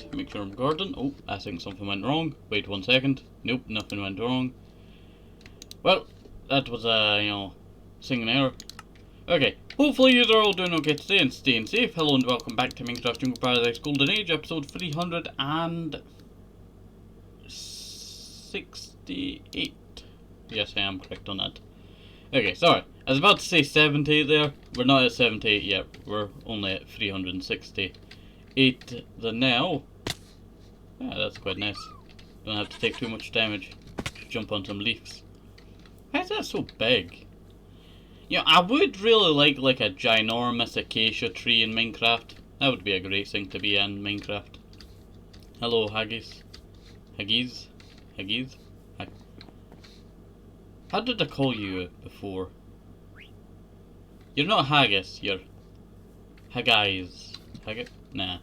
second. Make sure I'm recording. Oh, I think something went wrong. Wait 1 second. Nope, nothing went wrong. Well, that was a, singing error. Okay, hopefully you are all doing okay today and staying safe. Hello and welcome back to Minecraft Jungle Paradise Golden Age, episode 368. Yes, I am correct on that. Okay, sorry. I was about to say 78 there. We're not at 78 yet. We're only at 368 now. Yeah, that's quite nice. Don't have to take too much damage. Jump on some leaves. Why is that so big? I would really like a ginormous acacia tree in Minecraft. That would be a great thing to be in Minecraft. Hello, Haggis. Haggies? Haggies? How did I call you before? You're not Haggis, you're Haggies. Haggis? Nah.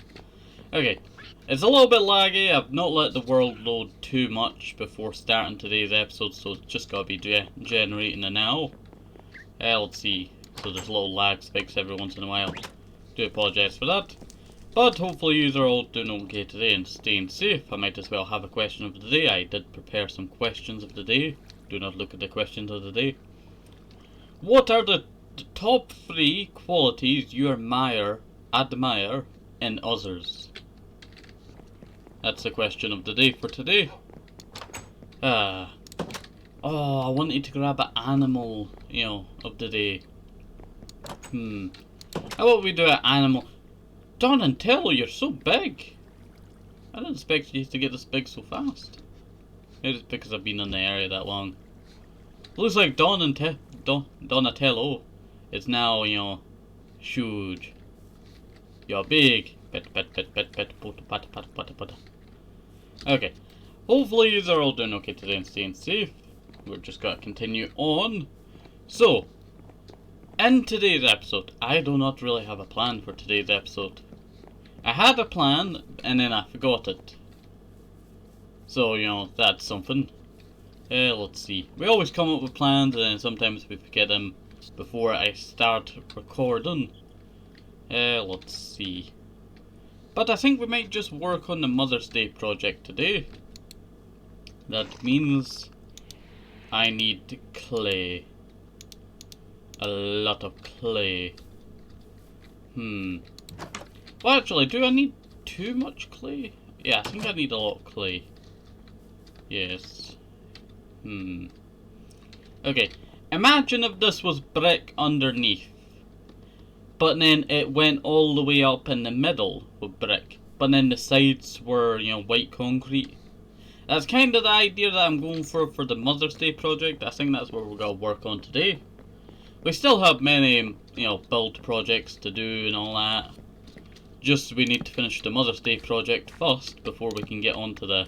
Okay. It's a little bit laggy. I've not let the world load too much before starting today's episode, so it's just gotta be generating it now. Let's see. So there's little lag spikes every once in a while. Do apologise for that. But hopefully you are all doing okay today and staying safe. I might as well have a question of the day. I did prepare some questions of the day. Do not look at the questions of the day. What are the top 3 qualities you admire in others? That's the question of the day for today. Oh, I wanted to grab an animal, of the day. How about we do an animal? Donatello, you're so big. I didn't expect you to get this big so fast. Maybe it's because I've been in the area that long. Looks like Donatello is now, huge. You're big. Okay. Hopefully you are all doing okay today and staying safe. We're just gonna continue on. So, in today's episode, I do not really have a plan for today's episode. I had a plan, and then I forgot it. So, that's something. Let's see. We always come up with plans, and then sometimes we forget them before I start recording. Let's see. But I think we might just work on the Mother's Day project today. That means I need clay. A lot of clay. Well, actually, do I need too much clay? Yeah, I think I need a lot of clay. Yes. Okay. Imagine if this was brick underneath, but then it went all the way up in the middle with brick, but then the sides were, white concrete. That's kind of the idea that I'm going for the Mother's Day project. I think that's what we're going to work on today. We still have many, build projects to do and all that. Just we need to finish the Mother's Day project first before we can get on to the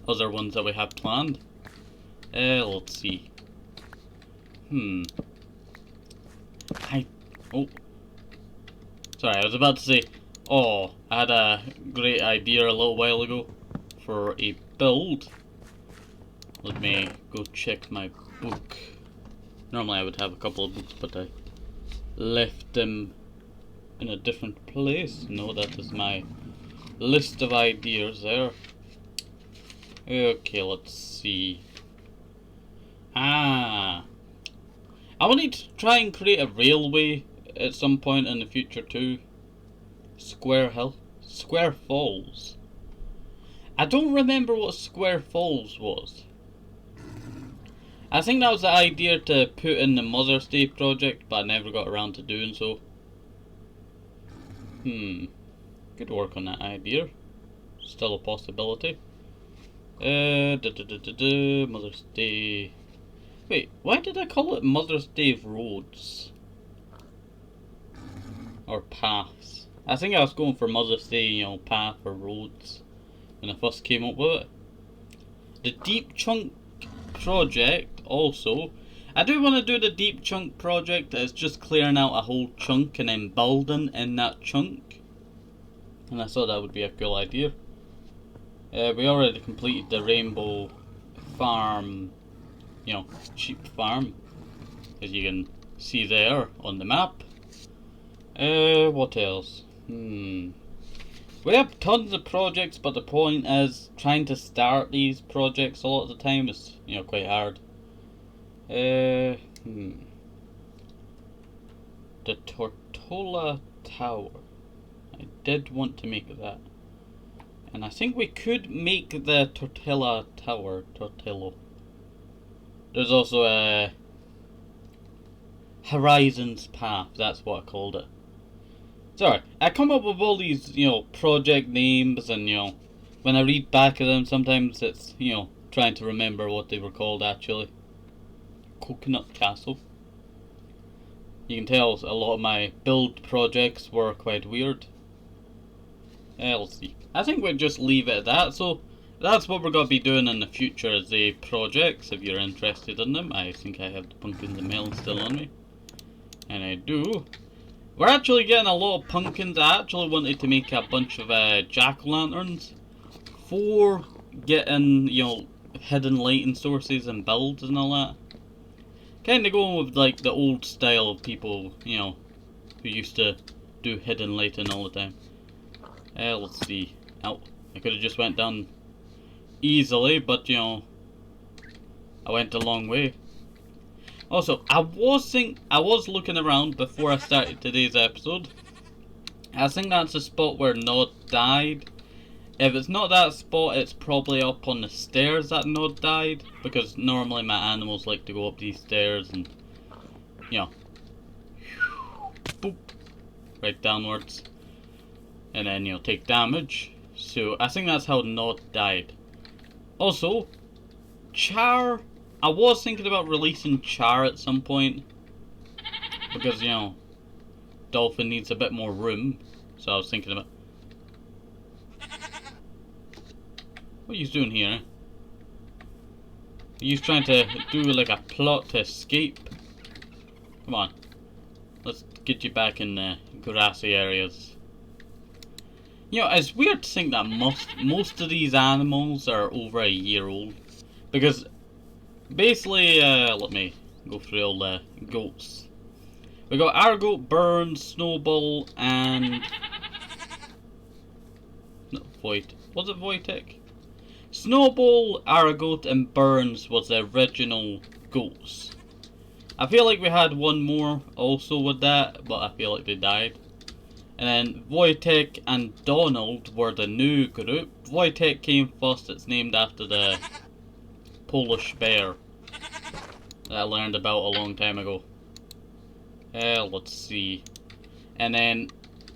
other ones that we have planned. Let's see. Sorry, I was about to say, I had a great idea a little while ago for a build. Let me go check my book. Normally I would have a couple of books, but I left them in a different place. No, that is my list of ideas there. Okay, let's see. I want to try and create a railway at some point in the future too. Square Falls. I don't remember what Square Falls was. I think that was the idea to put in the Mother's Day project, but I never got around to doing so. Good work on that idea. Still a possibility. Mother's Day. Wait, why did I call it Mother's Day Roads? Or paths? I think I was going for Mother's Day, path or roads when I first came up with it. The Deep Chunk project also. I do want to do the Deep Chunk project. It's just clearing out a whole chunk and then building in that chunk. And I thought that would be a cool idea. We already completed the Rainbow Farm, sheep farm, as you can see there on the map. What else? We have tons of projects, but the point is trying to start these projects a lot of the time is, you know, quite hard. The Tortola Tower. I did want to make that. And I think we could make the Tortilla Tower. Tortillo. There's also a Horizons Path, that's what I called it. Sorry, I come up with all these, you know, project names, and, you know, when I read back at them, sometimes it's, you know, trying to remember what they were called actually. Coconut Castle. You can tell a lot of my build projects were quite weird. Let's see. I think we'll just leave it at that. So that's what we're going to be doing in the future as the projects, if you're interested in them. I think I have the pumpkins and melons still on me. And I do. We're actually getting a lot of pumpkins. I actually wanted to make a bunch of jack-o'-lanterns for getting, you know, hidden lighting sources and builds and all that. Kinda going with like the old style of people, you know, who used to do hidden lighting all the time. Let's see. Oh, I could have just went down easily, but you know, I went a long way. Also, I was looking around before I started today's episode. I think that's the spot where Nod died. If it's not that spot, it's probably up on the stairs that Nod died, because normally my animals like to go up these stairs and, you know, boop, right downwards, and then, you know, take damage. So I think that's how Nod died. Also, Char, I was thinking about releasing Char at some point, because, you know, Dolphin needs a bit more room, so I was thinking about... What are you doing here? Are you trying to do like a plot to escape? Come on. Let's get you back in the grassy areas. You know, it's weird to think that most of these animals are over a year old. Because basically, let me go through all the goats. We got Argoat, Burns, Snowball, and... No, Void. Was it Voitek? Snowball, Argoat, and Burns was the original goats. I feel like we had one more also with that, but I feel like they died. And then Wojtek and Donald were the new group. Wojtek came first, it's named after the Polish bear that I learned about a long time ago. Let's see. And then,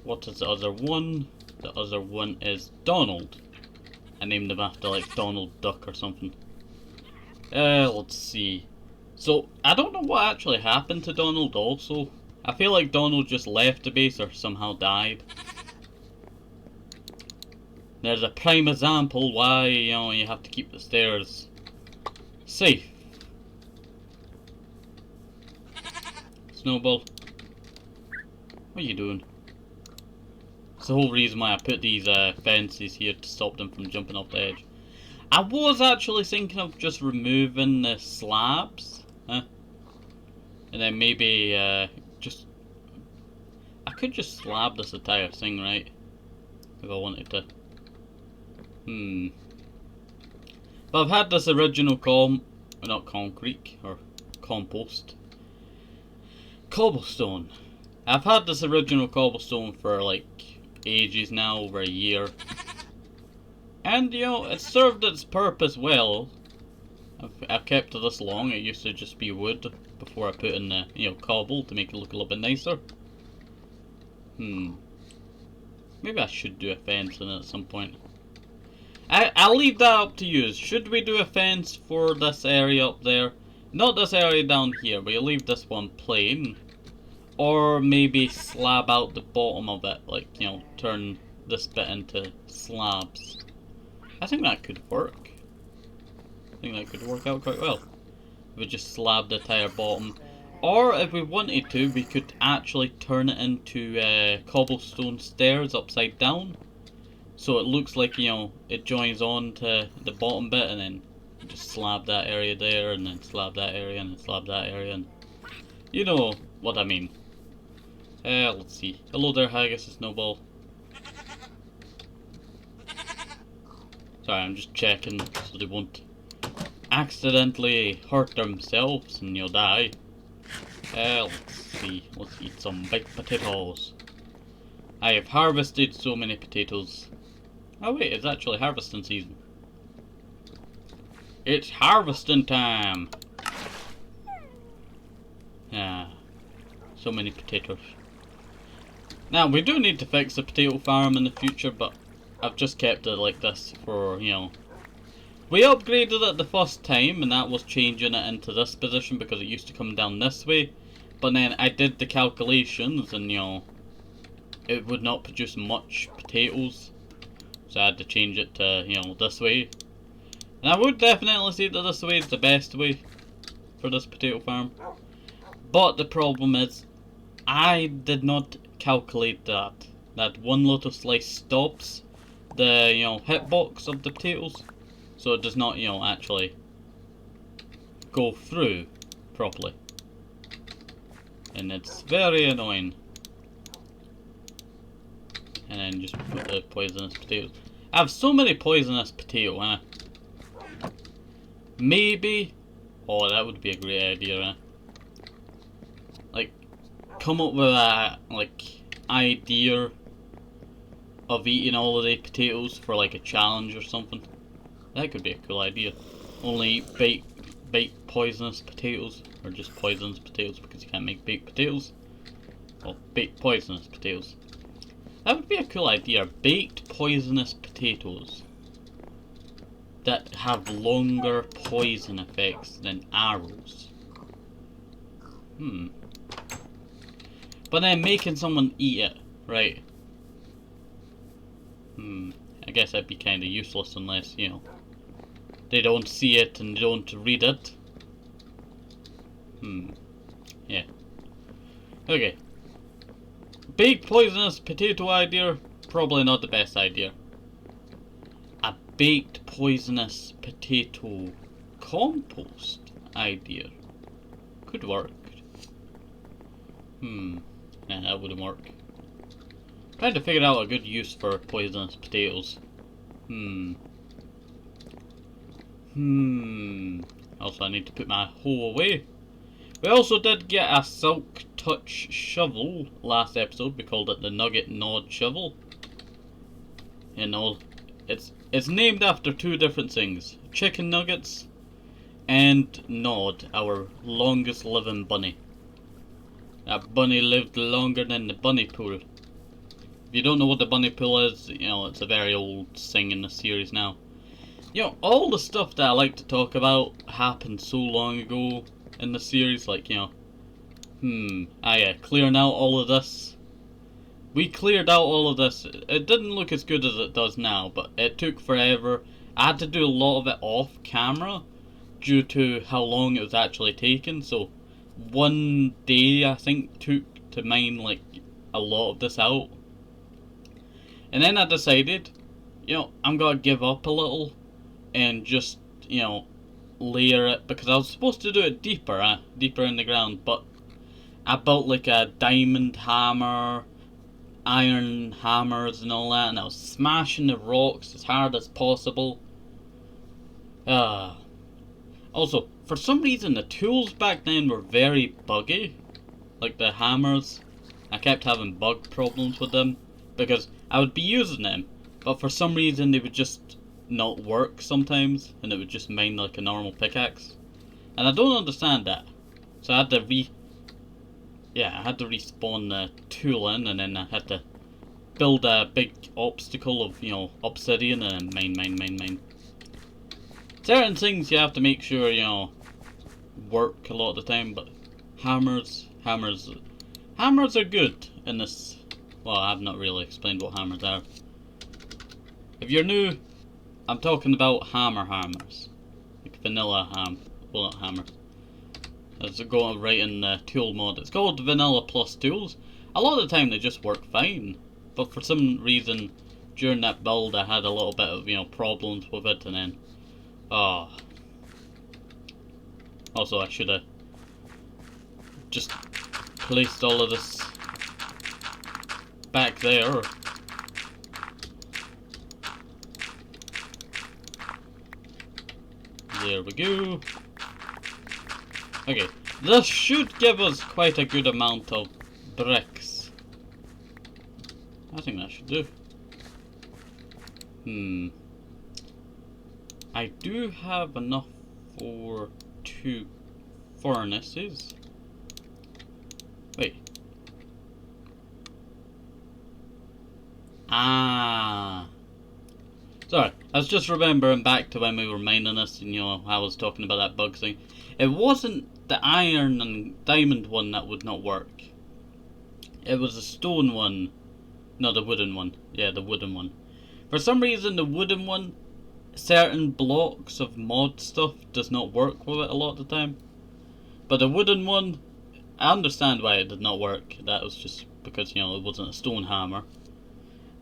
what is the other one? The other one is Donald. I named him after like Donald Duck or something. Let's see. So, I don't know what actually happened to Donald also. I feel like Donald just left the base or somehow died. There's a prime example why, you know, you have to keep the stairs safe. Snowball. What are you doing? It's the whole reason why I put these fences here to stop them from jumping off the edge. I was actually thinking of just removing the slabs. And then maybe just... I could just slab this entire thing, right? If I wanted to. But I've had this original not concrete, or compost. Cobblestone. I've had this original cobblestone for like ages now, over a year. And you know, it served its purpose well. I've kept it this long. It used to just be wood before I put in the, you know, cobble to make it look a little bit nicer. Maybe I should do a fence in it at some point. I'll leave that up to you. Should we do a fence for this area up there? Not this area down here, but you'll leave this one plain. Or maybe slab out the bottom of it, like, you know, turn this bit into slabs. I think that could work. I think that could work out quite well. If we just slab the entire bottom. Or if we wanted to, we could actually turn it into cobblestone stairs upside down. So it looks like, you know, it joins on to the bottom bit, and then just slab that area there, and then slab that area, and then slab that area, and you know what I mean. Let's see. Hello there, Haggis and Snowball. Sorry, I'm just checking so they won't accidentally hurt themselves and you'll die. Let's see. Let's eat some baked potatoes. I have harvested so many potatoes. Oh wait, it's actually harvesting season. It's harvesting time! Ah, so many potatoes. Now, we do need to fix the potato farm in the future, but I've just kept it like this for, you know. We upgraded it the first time, and that was changing it into this position because it used to come down this way. But then I did the calculations, and, you know, it would not produce much potatoes. So I had to change it to, you know, this way. And I would definitely say that this way is the best way for this potato farm. But the problem is, I did not calculate that. That one little slice stops the, you know, hitbox of the potatoes. So it does not, you know, actually go through properly. And it's very annoying. And then just put the poisonous potatoes. I have so many poisonous potatoes, huh? Maybe. Oh, that would be a great idea, huh? Like, come up with a, like, idea of eating all of the potatoes for, like, a challenge or something. That could be a cool idea. Only eat baked poisonous potatoes. Or just poisonous potatoes because you can't make baked potatoes. Well, baked poisonous potatoes. That would be a cool idea. Baked poisonous potatoes that have longer poison effects than arrows. But then making someone eat it, right? I guess that'd be kind of useless unless, you know, they don't see it and they don't read it. Yeah. Okay. Baked poisonous potato idea, probably not the best idea. A baked poisonous potato compost idea could work. Nah, that wouldn't work. Trying to figure out a good use for poisonous potatoes. Also, I need to put my hoe away. We also did get a silk touch shovel last episode. We called it the Nugget Nod shovel. You know, it's named after two different things: chicken nuggets and Nod, our longest living bunny. That bunny lived longer than the bunny pool. If you don't know what the bunny pool is, you know, it's a very old thing in the series now. You know, all the stuff that I like to talk about happened so long ago in the series, like, you know, clearing out all of this. We cleared out all of this. It didn't look as good as it does now, but it took forever. I had to do a lot of it off camera due to how long it was actually taking, so one day I think took to mine like a lot of this out. And then I decided, you know, I'm gonna give up a little and just, you know, layer it, because I was supposed to do it deeper in the ground, but I built like a diamond hammer, iron hammers and all that, and I was smashing the rocks as hard as possible. Also, for some reason the tools back then were very buggy, like the hammers. I kept having bug problems with them, because I would be using them, but for some reason they would just not work sometimes, and it would just mine like a normal pickaxe. And I don't understand that. So I had to respawn the tool in, and then I had to build a big obstacle of, you know, obsidian, and mine. Certain things you have to make sure, you know, work a lot of the time, but hammers are good in this. Well, I've not really explained what hammers are. If you're new, I'm talking about hammers. Like vanilla well, not hammers. Let's go right in the tool mod. It's called Vanilla Plus Tools. A lot of the time they just work fine, but for some reason during that build I had a little bit of, you know, problems with it, and then also I should have just placed all of this back there. There we go. Okay, this should give us quite a good amount of bricks. I think that should do. I do have enough for 2 furnaces. Wait. Ah. Sorry, I was just remembering back to when we were mining this, and you know, I was talking about that bug thing. It wasn't the iron and diamond one that would not work. It was the stone one. No, the wooden one. Yeah, the wooden one. For some reason, the wooden one, certain blocks of mod stuff does not work with it a lot of the time. But the wooden one, I understand why it did not work. That was just because, you know, it wasn't a stone hammer.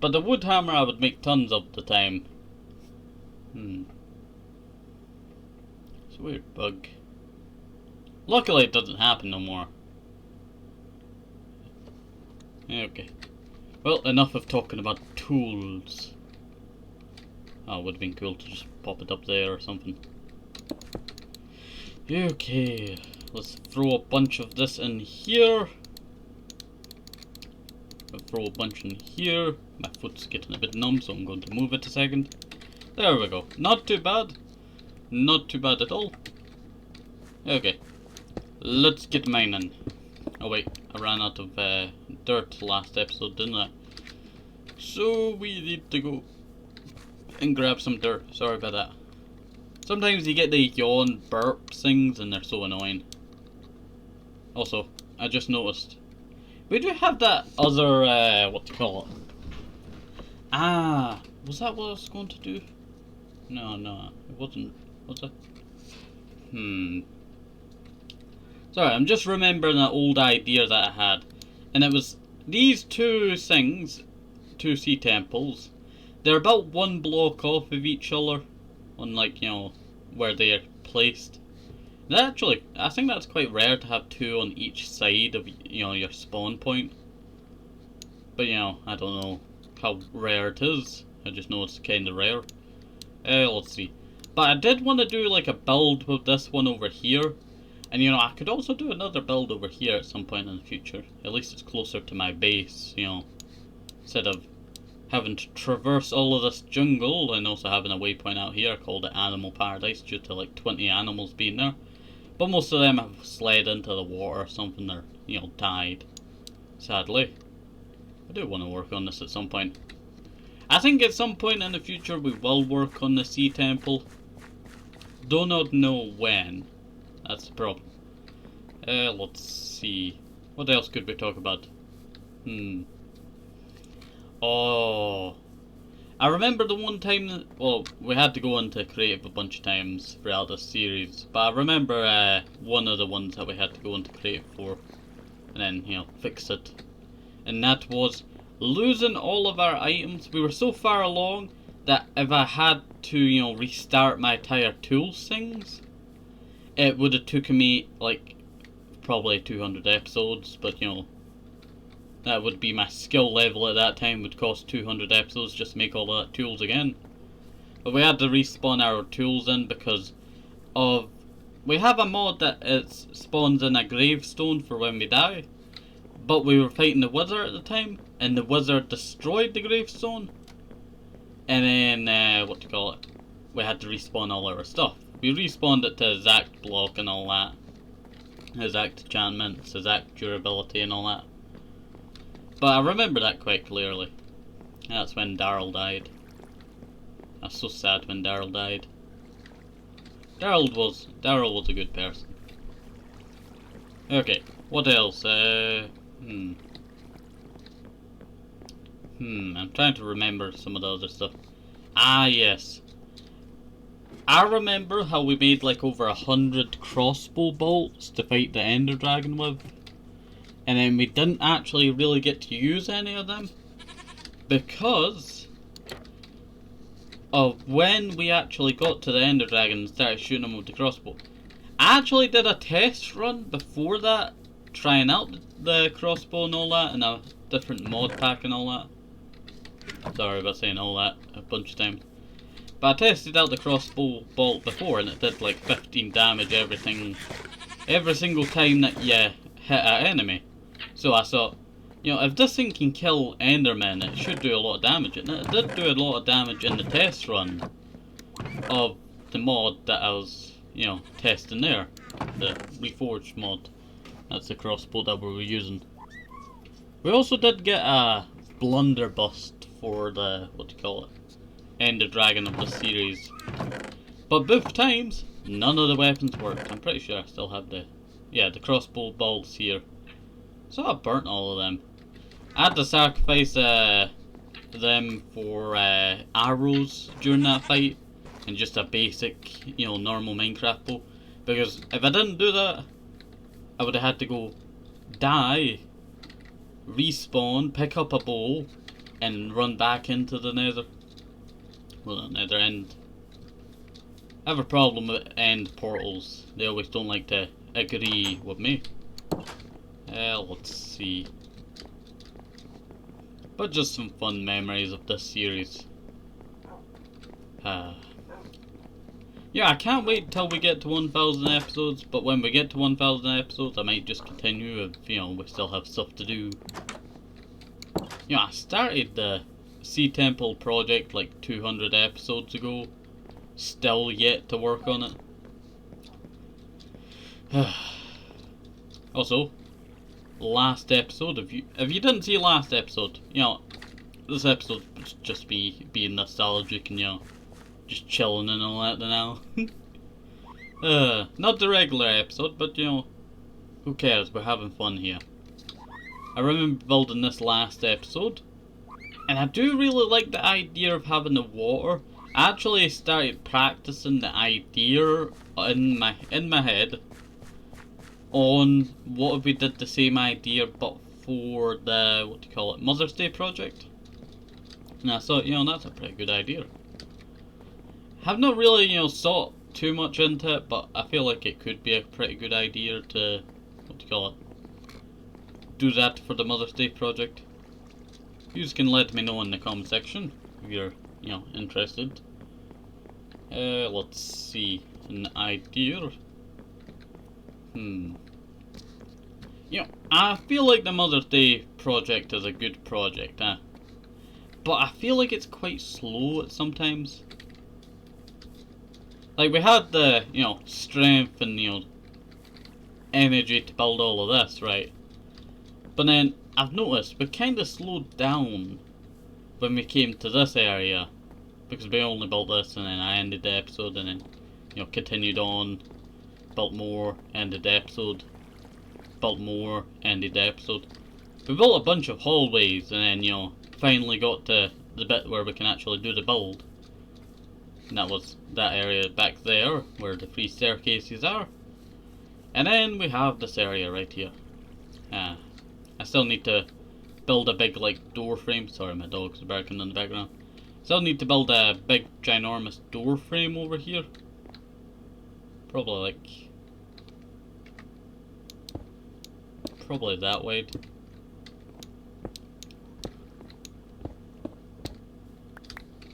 But the wood hammer I would make tons of the time. It's a weird bug. Luckily it doesn't happen no more. Okay. Well, enough of talking about tools. Oh, it would have been cool to just pop it up there or something. Okay, let's throw a bunch of this in here. I'll throw a bunch in here. My foot's getting a bit numb, so I'm going to move it a second. There we go. Not too bad. Not too bad at all. Okay, let's get mining. Oh wait, I ran out of dirt last episode, didn't I? So we need to go and grab some dirt. Sorry about that. Sometimes you get the yawn burp things and they're so annoying. Also, I just noticed we do have that other, what to call it? Ah, was that what I was going to do? No, it wasn't, was it? Sorry, I'm just remembering an old idea that I had. And it was these 2 things, 2 sea temples. They're about 1 block off of each other. On, like, you know, where they're placed. And actually, I think that's quite rare to have 2 on each side of, you know, your spawn point. But, you know, I don't know how rare it is. I just know it's kinda rare. Let's see. But I did want to do like a build with this one over here. And you know, I could also do another build over here at some point in the future. At least it's closer to my base, you know. Instead of having to traverse all of this jungle and also having a waypoint out here called the Animal Paradise due to like 20 animals being there. But most of them have slid into the water or something, or, you know, died. Sadly. I do want to work on this at some point. I think at some point in the future we will work on the sea temple. Do not know when. That's the problem. Let's see. What else could we talk about? Oh, I remember the one time that, well, we had to go into creative a bunch of times throughout this series, but I remember one of the ones that we had to go into creative for, and then, you know, fix it. And that was losing all of our items. We were so far along that if I had to, you know, restart my entire tools things, it would have taken me like probably 200 episodes, but you know, that would be my skill level at that time, would cost 200 episodes just to make all that tools again. But we had to respawn our tools in because of, we have a mod that it spawns in a gravestone for when we die. But we were fighting the wizard at the time, and the wizard destroyed the gravestone. And then, what to call it, we had to respawn all our stuff. We respawned it to exact block and all that. Exact enchantments, exact durability and all that. But I remember that quite clearly. That's when Daryl died. I was so sad when Daryl died. Daryl was a good person. Okay, what else? I'm trying to remember some of the other stuff. Ah, yes. I remember how we made like over 100 crossbow bolts to fight the Ender Dragon with. And then we didn't actually really get to use any of them. Because of when we actually got to the Ender Dragon and started shooting him with the crossbow. I actually did a test run before that, trying out the crossbow and all that, and a different mod pack and all that. Sorry about saying all that a bunch of times. But I tested out the crossbow bolt before and it did like 15 damage every single time that you hit an enemy. So I thought, you know, if this thing can kill Endermen, it should do a lot of damage. And it did do a lot of damage in the test run of the mod that I was, you know, testing there. The Reforged mod. That's the crossbow that we were using. We also did get a blunderbuss for the, what do you call it, Ender Dragon of the series. But both times, none of the weapons worked. I'm pretty sure I still have the crossbow bolts here. So I burnt all of them. I had to sacrifice them for arrows during that fight. And just a basic, you know, normal Minecraft bow. Because if I didn't do that, I would have had to go die, respawn, pick up a bow, and run back into the nether. Well, not nether end. I have a problem with end portals. They always don't like to agree with me. Let's see. But just some fun memories of this series. Yeah, I can't wait till we get to 1,000 episodes, but when we get to 1,000 episodes, I might just continue if, you know, we still have stuff to do. You know, I started the Sea Temple project like 200 episodes ago, still yet to work on it. Also, last episode, if you didn't see last episode, you know, this episode would just be being nostalgic and, you know, just chilling and all that now. Not the regular episode, but you know, who cares, we're having fun here. I remember building this last episode, and I do really like the idea of having the water. I actually started practicing the idea in my head on what if we did the same idea but for the, what do you call it, Mother's Day project. And I thought, you know, that's a pretty good idea. I've not really, you know, thought too much into it, but I feel like it could be a pretty good idea to, what do you call it, do that for the Mother's Day project. You can let me know in the comment section if you're, you know, interested. Let's see, an idea. You know, I feel like the Mother's Day project is a good project, but I feel like it's quite slow at sometimes. Like, we had the, you know, strength and, you know, energy to build all of this, right? But then, I've noticed we kind of slowed down when we came to this area. Because we only built this and then I ended the episode and then, you know, continued on. Built more, ended the episode. Built more, ended the episode. We built a bunch of hallways and then, you know, finally got to the bit where we can actually do the build. And that was that area back there, where the 3 staircases are. And then we have this area right here. I still need to build a big, like, door frame. Sorry, my dog's barking in the background. Still need to build a big, ginormous door frame over here. Probably that wide.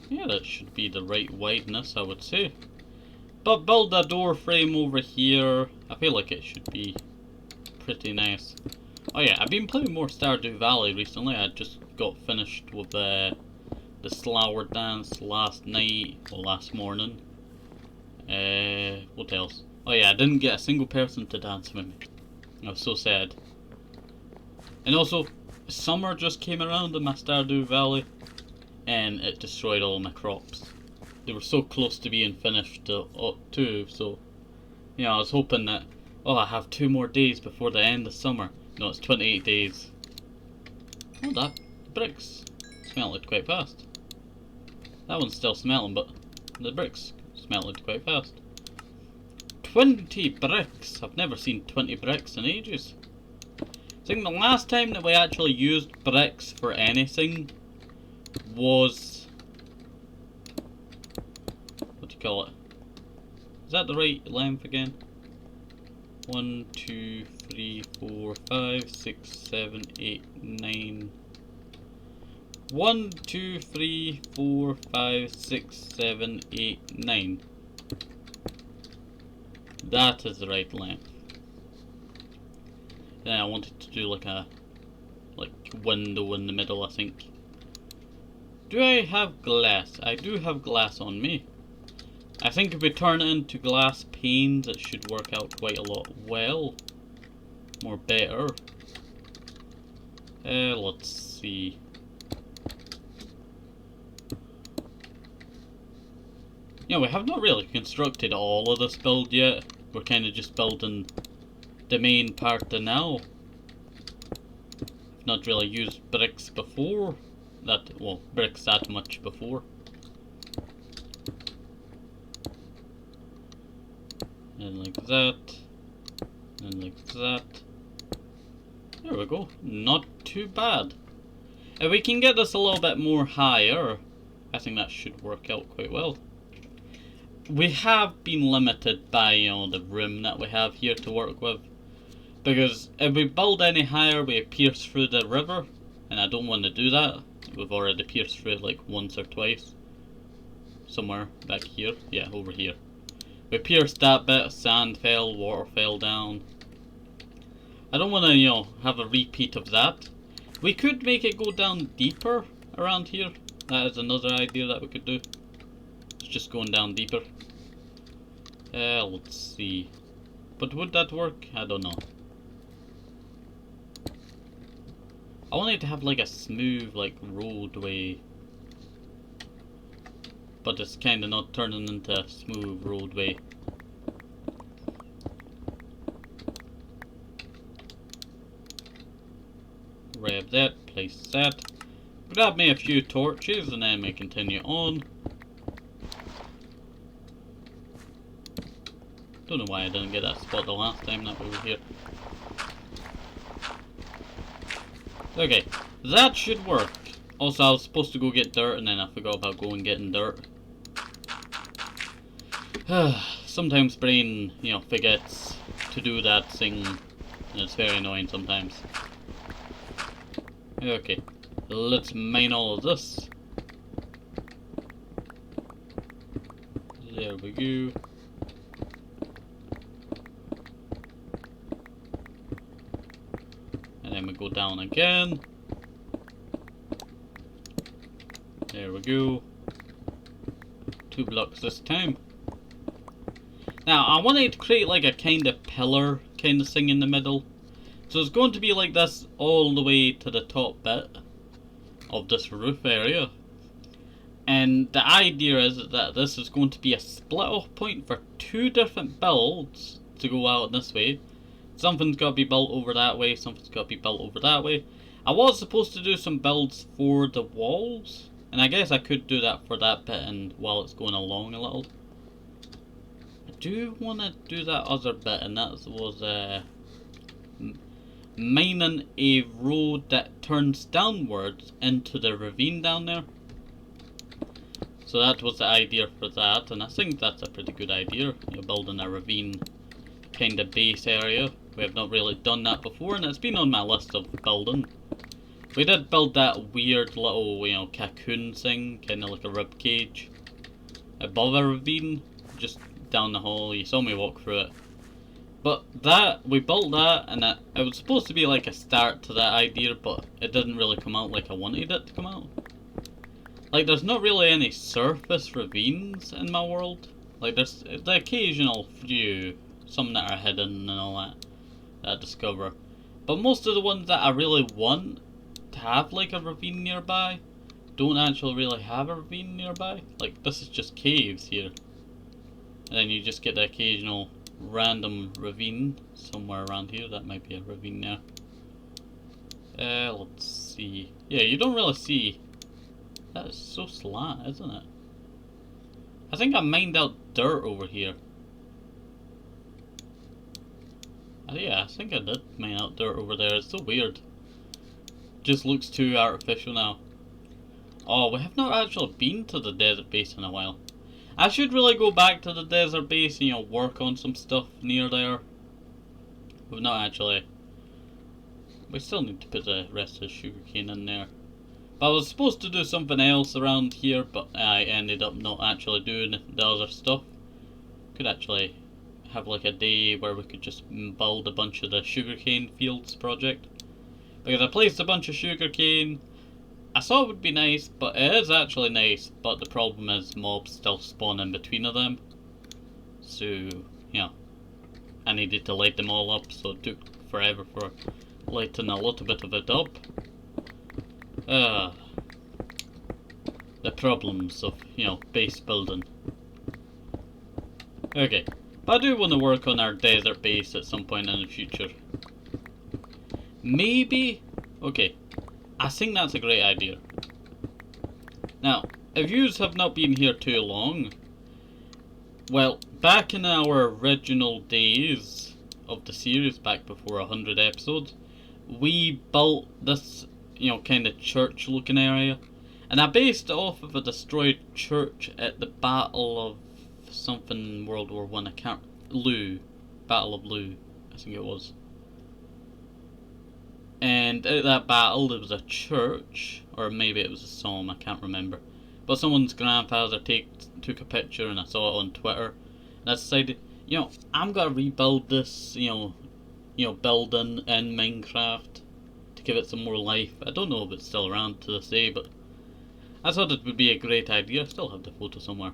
Yeah, that should be the right wideness, I would say. But build a door frame over here. I feel like it should be pretty nice. Oh yeah, I've been playing more Stardew Valley recently. I just got finished with the Slower Dance last night, or last morning. What else? Oh yeah, I didn't get a single person to dance with me. I was so sad. And also, summer just came around in my Stardew Valley. And it destroyed all my crops. They were so close to being finished too, so, you know, I was hoping that, oh, I have 2 more days before the end of summer. No, it's 28 days. Oh, that bricks smelted quite fast. That one's still smelting, but the bricks smelted quite fast. 20 bricks! I've never seen 20 bricks in ages. I think the last time that we actually used bricks for anything was, what do you call it? Is that the right length again? 1, 2, 3, 4, 5, 6, 7, 8, 9. 1, 2, 3, 4, 5, 6, 7, 8, 9. That is the right length. Then I wanted to do like a window in the middle, I think. Do I have glass? I do have glass on me. I think if we turn it into glass panes, it should work out quite a lot more better. Let's see. Yeah, we have not really constructed all of this build yet. We're kind of just building the main part now. I've not really used bricks before. Bricks that much before. And like that. And like that. There we go. Not too bad. If we can get this a little bit more higher, I think that should work out quite well. We have been limited by, the room that we have here to work with. Because if we build any higher, we pierce through the river. And I don't want to do that. We've already pierced through it like once or twice. Somewhere back here. Yeah, over here. We pierced that bit, sand fell, water fell down. I don't want to, have a repeat of that. We could make it go down deeper around here. That is another idea that we could do. It's just going down deeper. Let's see. But would that work? I don't know. I wanted to have like a smooth roadway. But it's kinda not turning into a smooth roadway. Grab that, place that. Grab me a few torches and then we continue on. Don't know why I didn't get that spot the last time that we were here. Okay, that should work. Also, I was supposed to go get dirt and then I forgot about going getting dirt. Sometimes brain, forgets to do that thing, and it's very annoying sometimes. Okay, let's mine all of this. There we go. And then we go down again. There we go. 2 blocks this time. Now, I wanted to create like a kind of pillar kind of thing in the middle. So it's going to be like this all the way to the top bit of this roof area. And the idea is that this is going to be a split off point for 2 different builds to go out this way. Something's got to be built over that way, something's got to be built over that way. I was supposed to do some builds for the walls, and I guess I could do that for that bit and while it's going along a little. I do want to do that other bit, and that was mining a road that turns downwards into the ravine down there. So that was the idea for that, and I think that's a pretty good idea. You're building a ravine kind of base area. We have not really done that before, and it's been on my list of building. We did build that weird little, cocoon thing, kind of like a rib cage, above a ravine, just down the hall. You saw me walk through it. But we built that, and it was supposed to be like a start to that idea, but it didn't really come out like I wanted it to come out. Like, there's not really any surface ravines in my world. Like, there's the occasional few, some that are hidden and all that I discover. But most of the ones that I really want to have like a ravine nearby don't actually really have a ravine nearby. Like, this is just caves here. And then you just get the occasional random ravine somewhere around here. That might be a ravine there. Let's see. Yeah, you don't really see. That is so slant, isn't it? I think I mined out dirt over here. Yeah, I think I did mine out dirt over there. It's so weird. Just looks too artificial now. Oh, we have not actually been to the desert base in a while. I should really go back to the desert base and, work on some stuff near there. We've not actually. We still need to put the rest of the sugarcane in there. But But I was supposed to do something else around here, but I ended up not actually doing the other stuff. Could actually have like a day where we could just build a bunch of the sugarcane fields project. Because I placed a bunch of sugarcane. I thought it would be nice, but it is actually nice, but the problem is mobs still spawn in between of them. So, yeah. I needed to light them all up, so it took forever for lighting a little bit of it up. The problems of, base building. Okay, but I do want to work on our desert base at some point in the future. Maybe, okay, I think that's a great idea. Now, if yous have not been here too long, well, back in our original days of the series, back before 100 episodes, we built this, kind of church looking area. And I based it off of a destroyed church at the Battle of something World War I. Battle of Loo, I think it was. And at that battle there was a church, or maybe it was a psalm, I can't remember. But someone's grandfather took a picture and I saw it on Twitter. And I decided, I'm gonna rebuild this, building in Minecraft to give it some more life. I don't know if it's still around to this day, but I thought it would be a great idea. I still have the photo somewhere.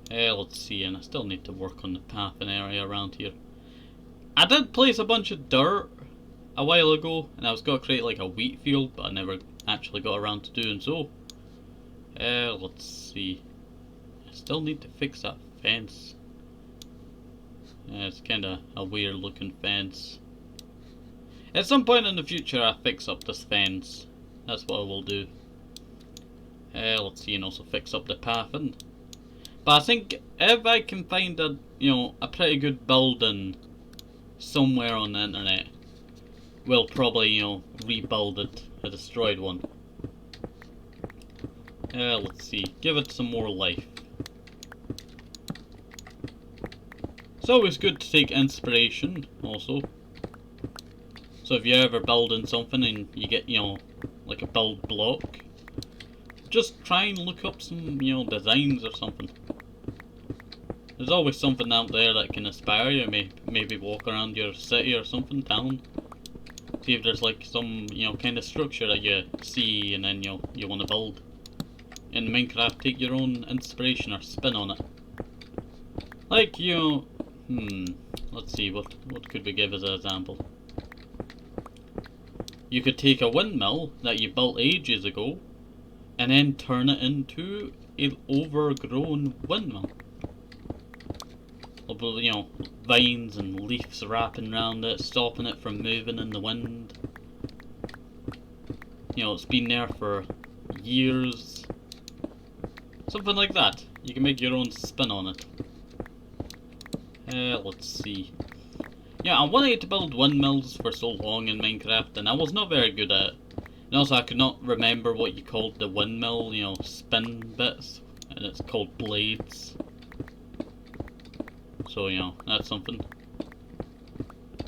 Let's see, and I still need to work on the pathing area around here. I did place a bunch of dirt a while ago, and I was going to create like a wheat field, but I never actually got around to doing so. Let's see. I still need to fix that fence. It's kind of a weird looking fence. At some point in the future I'll fix up this fence. That's what I will do. Let's see, and also fix up the pathing. But I think if I can find a pretty good building somewhere on the internet, we'll probably, rebuild it, a destroyed one. Let's see, give it some more life. It's always good to take inspiration, also. So if you're ever building something and you get, like a build block, just try and look up some, designs or something. There's always something out there that can inspire you. Maybe walk around your city or something, town. See if there's like some, kind of structure that you see and then you want to build. In Minecraft, take your own inspiration or spin on it. Like, let's see, what could we give as an example? You could take a windmill that you built ages ago and then turn it into an overgrown windmill. Vines and leaves wrapping around it, stopping it from moving in the wind. It's been there for years. Something like that. You can make your own spin on it. Let's see. Yeah, I wanted to build windmills for so long in Minecraft, and I was not very good at it. And also I could not remember what you called the windmill, spin bits, and it's called blades. So, that's something.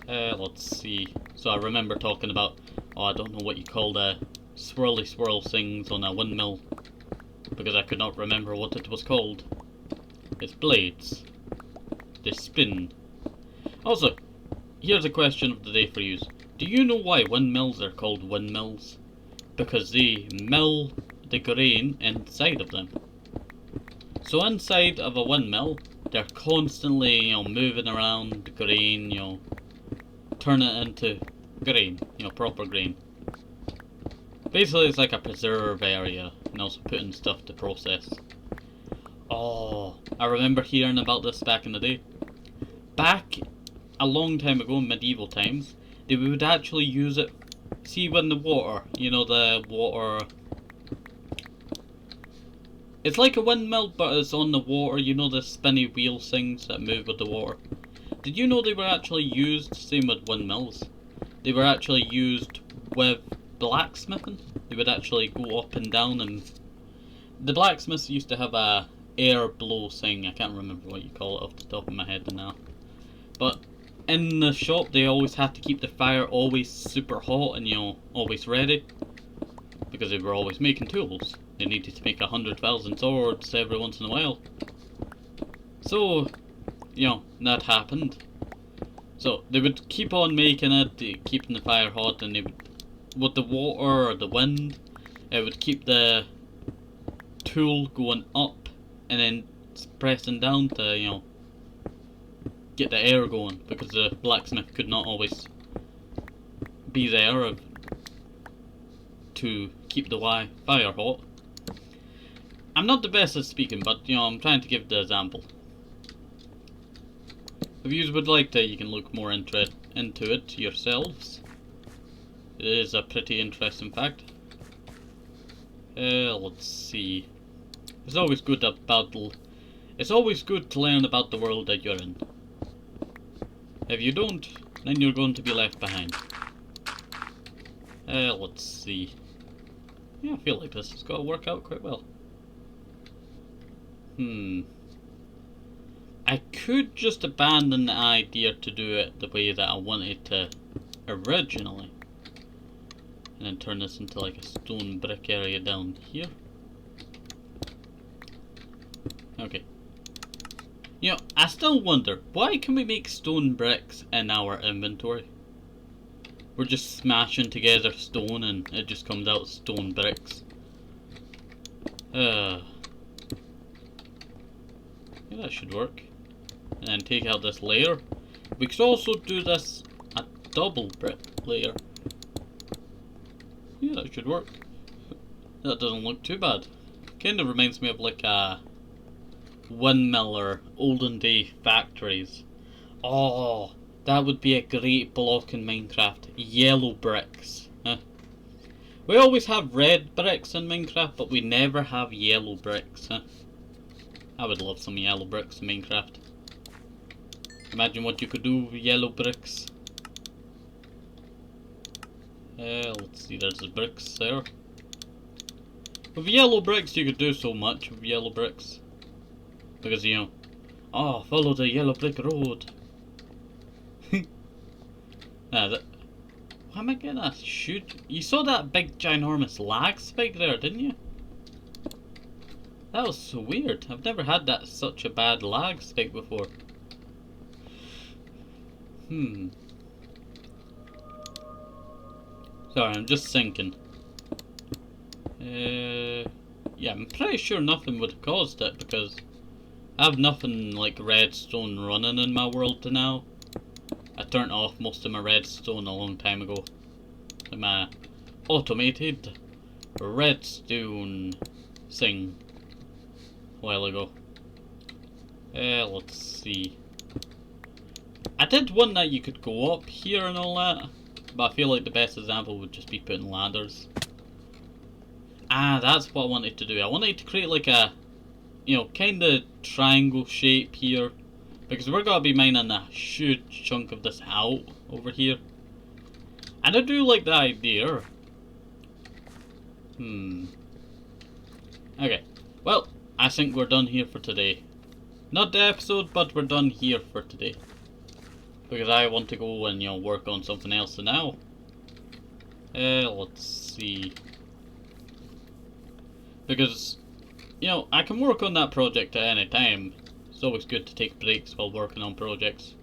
Let's see. So I remember talking about, I don't know what you call the swirly swirl things on a windmill, because I could not remember what it was called. It's blades. They spin. Also, here's a question of the day for you. Do you know why windmills are called windmills? Because they mill the grain inside of them. So inside of a windmill, they're constantly, moving around the grain, turning it into grain, proper grain. Basically, it's like a preserve area, and also putting stuff to process. Oh, I remember hearing about this back in the day. Back a long time ago, in medieval times, they would actually use it. See, when the water, the water. It's like a windmill, but it's on the water. The spinny wheel things that move with the water. Did you know they were actually used, same with windmills, they were actually used with blacksmithing? They would actually go up and down, and the blacksmiths used to have a air blow thing. I can't remember what you call it off the top of my head now. But in the shop, they always had to keep the fire always super hot and, always ready. because they were always making tools. They needed to make 100,000 swords every once in a while. So, you know, that happened. So they would keep on making it, keeping the fire hot, and they would, with the water or the wind, it would keep the tool going up and then pressing down to, you know, get the air going, because the blacksmith could not always be there to keep the fire hot. I'm not the best at speaking, but you know, I'm trying to give the example. If you would like to, you can look more into it yourselves. It is a pretty interesting fact. Let's see. It's always good It's always good to learn about the world that you're in. If you don't, then you're going to be left behind. Let's see. Yeah, I feel like this has got to work out quite well. I could just abandon the idea to do it the way that I wanted to originally. And then turn this into like a stone brick area down here. Okay. You know, I still wonder, why can we make stone bricks in our inventory? We're just smashing together stone and it just comes out stone bricks. Yeah, that should work. And then take out this layer. We could also do this a double brick layer. Yeah, that should work. That doesn't look too bad. Kind of reminds me of like a windmill or olden day factories. Oh, that would be a great block in Minecraft. Yellow bricks. Huh? We always have red bricks in Minecraft, but we never have yellow bricks. Huh? I would love some yellow bricks in Minecraft. Imagine what you could do with yellow bricks. Let's see, there's the bricks there. With yellow bricks you could do so much with yellow bricks. Because, you know, oh, follow the yellow brick road. Why am I getting a shoot? You saw that big ginormous lag spike there, didn't you? That was so weird. I've never had that such a bad lag spike before. Sorry, I'm just thinking. Yeah, I'm pretty sure nothing would have caused it because I have nothing like redstone running in my world to now. I turned off most of my redstone a long time ago. My automated redstone thing a while ago. Let's see. I did one that you could go up here and all that, but I feel like the best example would just be putting ladders. Ah, that's what I wanted to do. I wanted to create like a, you know, kind of triangle shape here, because we're gonna be mining a huge chunk of this out over here. And I do like the idea. Okay, well, I think we're done here for today. Not the episode, but we're done here for today. Because I want to go and, you know, work on something else now. Let's see. Because, you know, I can work on that project at any time. It's always good to take breaks while working on projects.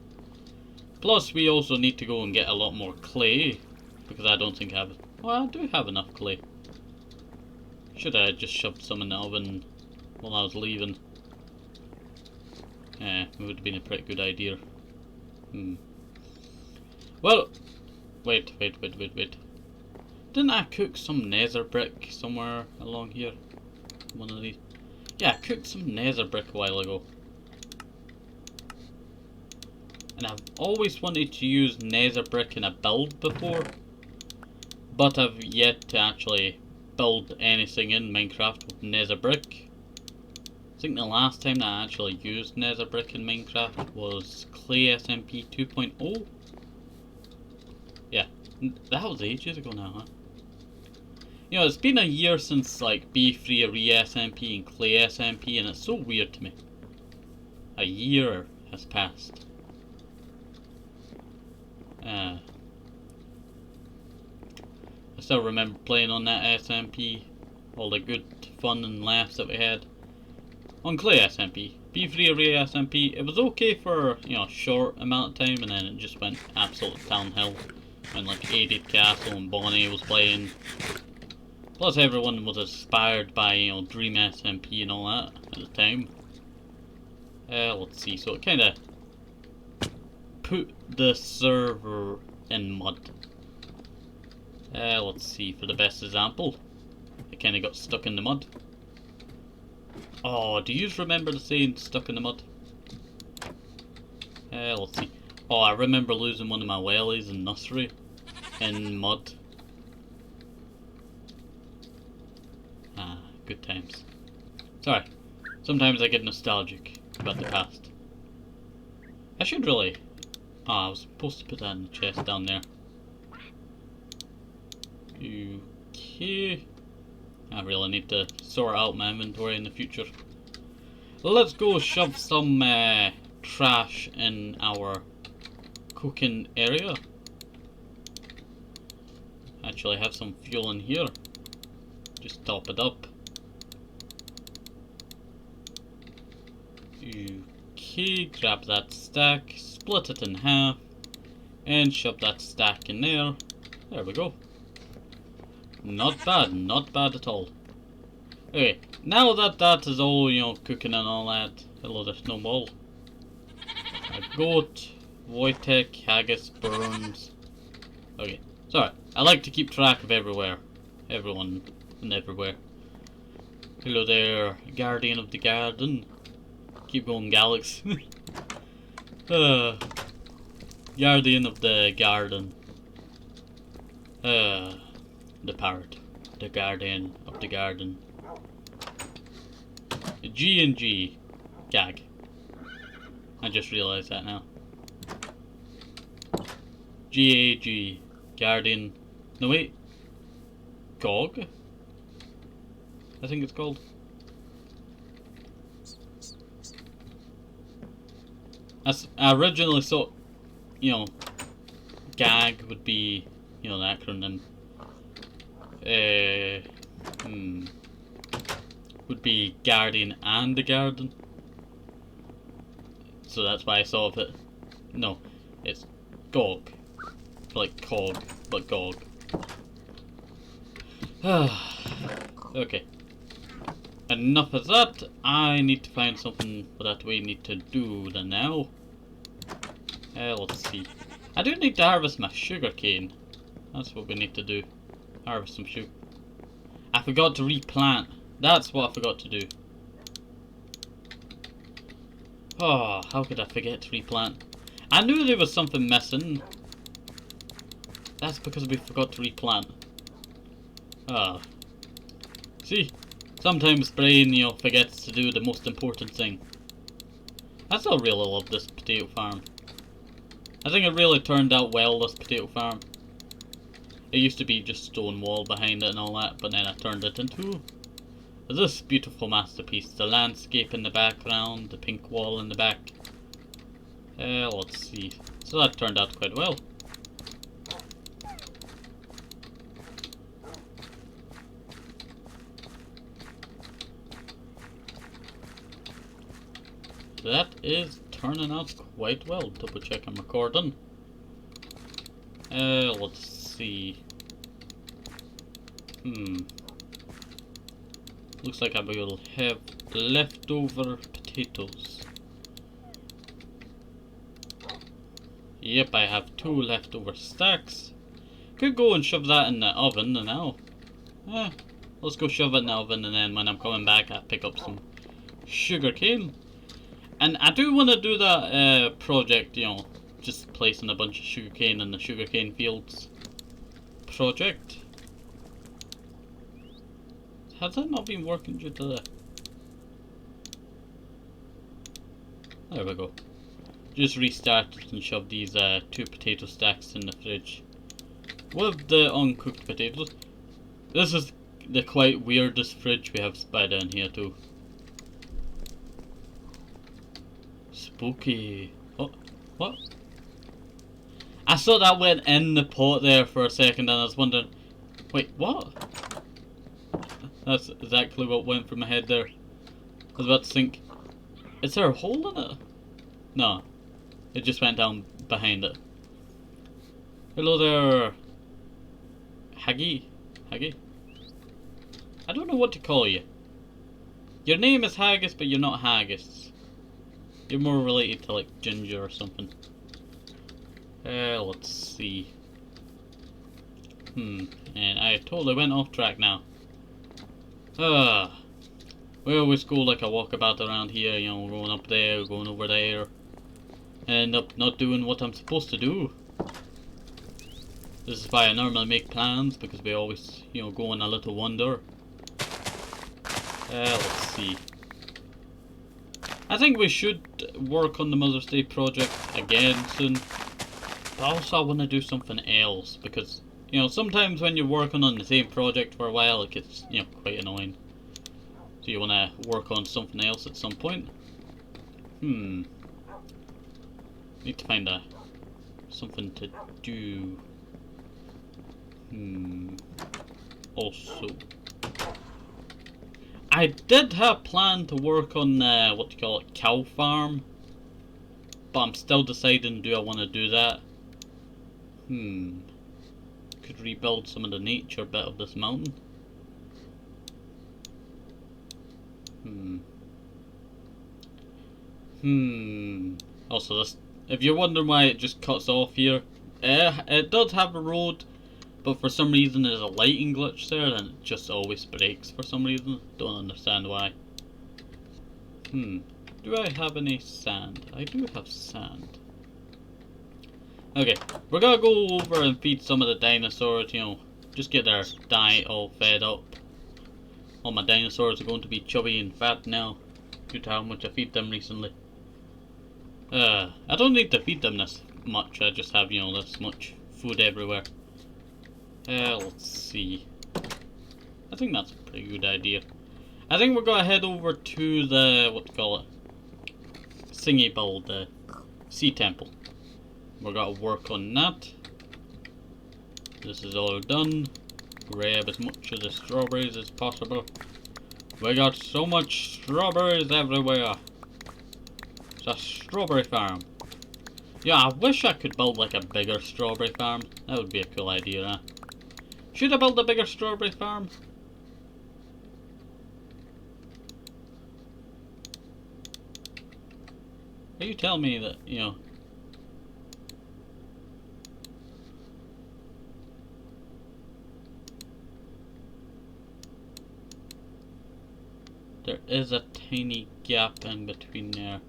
Plus, we also need to go and get a lot more clay. Because I don't think I have... Well, I do have enough clay. Should I just shoved some in the oven while I was leaving? It would have been a pretty good idea. Well, wait. Didn't I cook some nether brick somewhere along here? One of these. Yeah, I cooked some nether brick a while ago. And I've always wanted to use nether brick in a build before. But I've yet to actually build anything in Minecraft with nether brick. I think the last time that I actually used nether brick in Minecraft was Clay SMP 2.0. Yeah, that was ages ago now, huh? You know, it's been a year since like B3 SMP and Clay SMP, and it's so weird to me. A year has passed. I still remember playing on that SMP. All the good fun and laughs that we had. On Clay SMP. B3 Array SMP, it was okay for, you know, a short amount of time, and then it just went absolute downhill. When like 80 Castle and Bonnie was playing. Plus everyone was inspired by, you know, Dream SMP and all that at the time. Let's see, so it kinda put the server in mud. Let's see, for the best example. It kinda got stuck in the mud. Oh, do you remember the saying stuck in the mud? Let's see. Oh, I remember losing one of my wellies in nursery in mud. Ah, good times. Sorry, sometimes I get nostalgic about the past. I should really... Oh, I was supposed to put that in the chest down there. Okay. I really need to sort out my inventory in the future. Let's go shove some trash in our cooking area. Actually, have some fuel in here. Just top it up. Okay, grab that stack, split it in half, and shove that stack in there. There we go. Not bad at all. Okay, now that that is all, you know, cooking and all that, hello, there's no more. A goat, Wojtek, haggis, burns. Okay, sorry, I like to keep track of everywhere. Everyone and everywhere. Hello there, guardian of the garden. Keep going, Galax. Guardian of the garden. The parrot. The guardian of the garden. G and G. Gag. I just realised that now. G-A-G. Guardian. No wait. Gog? I think it's called. I originally thought, you know, GAG would be, you know, the acronym. Would be Guardian and the Garden. So that's why I thought of it. No, it's GOG. Like COG, but GOG. Okay. Enough of that. I need to find something that we need to do now. Let's see. I do need to harvest my sugarcane. That's what we need to do. Harvest some sugar. I forgot to replant. That's what I forgot to do. Oh, how could I forget to replant? I knew there was something missing. That's because we forgot to replant. Ah. See? Sometimes brain, you know, forgets to do the most important thing. I still really love this potato farm. I think it really turned out well, this potato farm. It used to be just stone wall behind it and all that, but then I turned it into this beautiful masterpiece. The landscape in the background, the pink wall in the back. Let's see. So that turned out quite well. That is turning out quite well. Double check I'm recording. Let's see. Looks like I will have leftover potatoes. Yep, I have 2 leftover stacks. Could go and shove that in the oven now. Let's go shove it in the oven, and then when I'm coming back I pick up some sugar cane. And I do want to do that project, you know, just placing a bunch of sugarcane in the sugarcane fields project. Has that not been working due to the... There we go. Just restart it and shove these 2 potato stacks in the fridge. With the uncooked potatoes. This is the quite weirdest fridge we have by down here too. Spooky. Oh, what? I saw that went in the pot there for a second and I was wondering, Wait, what? That's exactly what went through my head there. I was about to think, is there a hole in it? No, it just went down behind it. Hello there, Haggy? Haggy? I don't know what to call you. Your name is Haggis, but you're not Haggis. You're more related to like Ginger or something. Let's see. And I totally went off track now. We always go like a walkabout around here, you know, going up there, going over there. And end up not doing what I'm supposed to do. This is why I normally make plans, because we always, you know, go on a little wander. Let's see. I think we should work on the Mother's Day project again soon. But also I want to do something else, because, you know, sometimes when you're working on the same project for a while, it gets, you know, quite annoying. So you want to work on something else at some point. Need to find something to do. Also, I did have planned to work on what do you call it, cow farm, but I'm still deciding, do I want to do that? Could rebuild some of the nature bit of this mountain. Also, this, if you're wondering why it just cuts off here, it does have a road, but for some reason there's a lighting glitch there and it just always breaks for some reason. Don't understand why. Do I have any sand? I do have sand. Okay, we're gonna go over and feed some of the dinosaurs, you know, just get their diet all fed up. All my dinosaurs are going to be chubby and fat now, due to how much I feed them recently. I don't need to feed them this much, I just have, you know, this much food everywhere. Let's see. I think that's a pretty good idea. I think we're gonna head over to the, what do you call it, Singy Build, the Sea Temple. We're gonna work on that. This is all done. Grab as much of the strawberries as possible. We got so much strawberries everywhere. It's a strawberry farm. Yeah, I wish I could build like a bigger strawberry farm. That would be a cool idea, huh? Should I build a bigger strawberry farm? Are you telling me that, you know, there is a tiny gap in between there?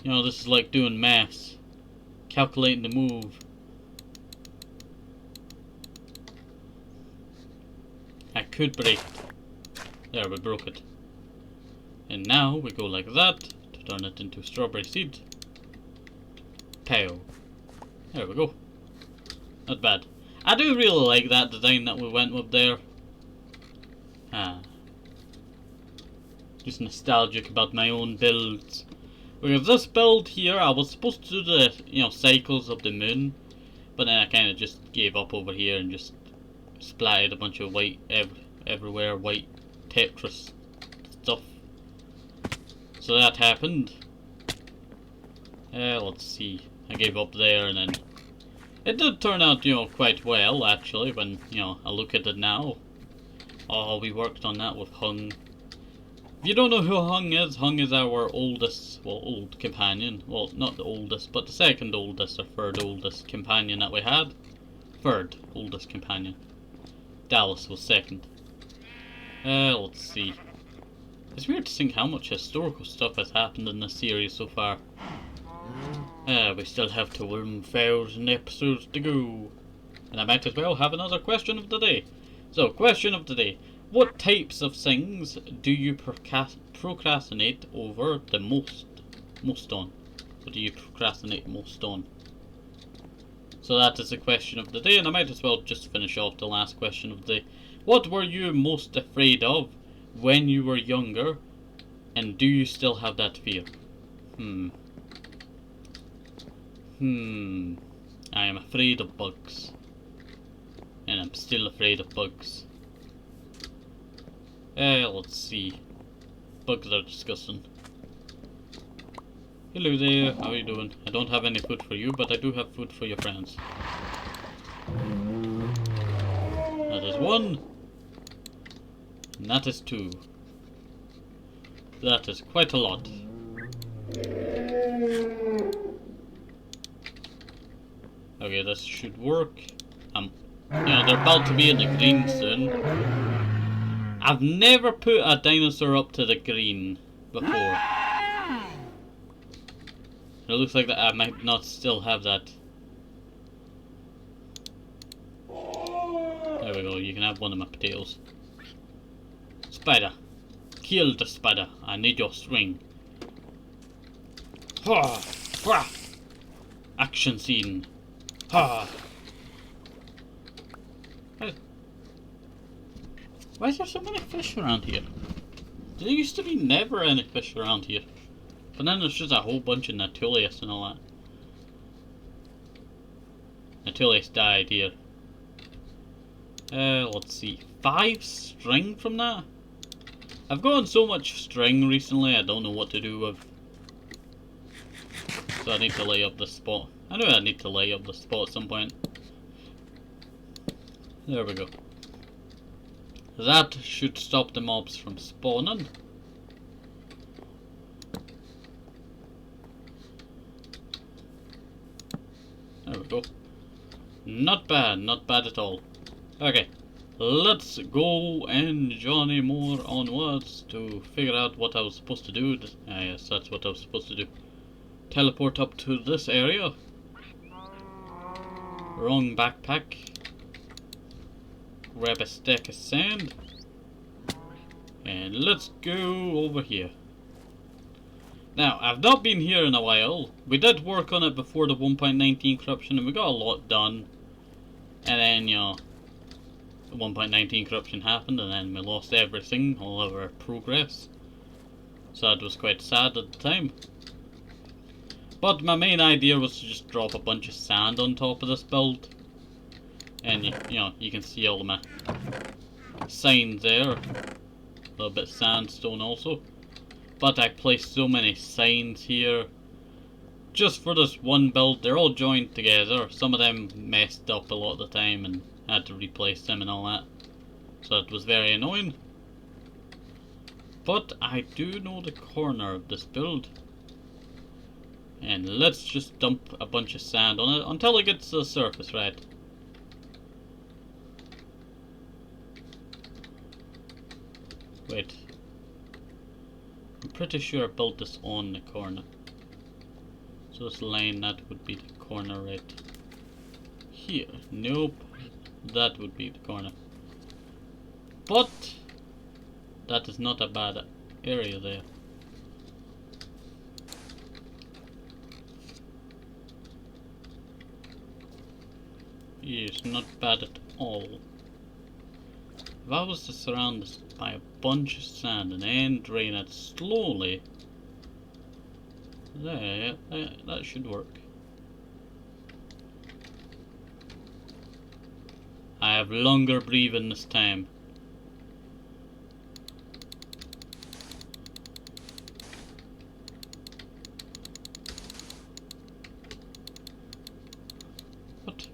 You know, this is like doing maths. Calculating the move. I could break it. There, we broke it. And now we go like that to turn it into strawberry seed. Pow. There we go. Not bad. I do really like that design that we went with there. Just nostalgic about my own builds. Because this build here, I was supposed to do the, you know, cycles of the moon, but then I kind of just gave up over here and just splattered a bunch of white everywhere, white Tetris stuff. So that happened. Let's see. I gave up there, and then it did turn out, you know, quite well actually. When, you know, I look at it now. Oh, we worked on that with Hung. If you don't know who Hung is our oldest, well, old companion. Well, not the oldest, but the second oldest or third oldest companion that we had. Third oldest companion. Dallas was second. Let's see. It's weird to think how much historical stuff has happened in this series so far. We still have 1,000 episodes to go. And I might as well have another question of the day. So, question of the day. What types of things do you procrastinate over the most on? What do you procrastinate most on? So that is the question of the day, and I might as well just finish off the last question of the day. What were you most afraid of when you were younger, and do you still have that fear? I am afraid of bugs. And I'm still afraid of bugs. Let's see. Bugs are disgusting. Hello there, how are you doing? I don't have any food for you, but I do have food for your friends. That is 1. And that is 2. That is quite a lot. Okay, this should work. They're about to be in the green soon. I've never put a dinosaur up to the green before. It looks like that I might not still have that. There we go, you can have one of my potatoes. Spider. Kill the spider. I need your string. Action scene. Why is there so many fish around here? There used to be never any fish around here. But then there's just a whole bunch of Natulius and all that. Natulius died here. Let's see. 5 string from that? I've gotten so much string recently, I don't know what to do with. So I need to lay up the spot. I know I need to lay up the spot at some point. There we go. That should stop the mobs from spawning. There we go. Not bad at all. Okay, let's go and journey more onwards to figure out what I was supposed to do. Yes, that's what I was supposed to do. Teleport up to this area. Wrong backpack. Grab a stack of sand. And let's go over here. Now, I've not been here in a while. We did work on it before the 1.19 corruption and we got a lot done. And then, the 1.19 corruption happened and then we lost everything, all of our progress. So that was quite sad at the time. But my main idea was to just drop a bunch of sand on top of this build. And you can see all of my signs there. A little bit of sandstone also. But I placed so many signs here. Just for this one build, they're all joined together. Some of them messed up a lot of the time and I had to replace them and all that. So it was very annoying. But I do know the corner of this build. And let's just dump a bunch of sand on it until it gets the surface right. Wait. I'm pretty sure I built this on the corner. So this line, that would be the corner right here. Nope. That would be the corner. But that is not a bad area there. Yes, not bad at all. If I was to surround this by a bunch of sand and then drain it slowly, there, that should work. I have longer breathing this time. What?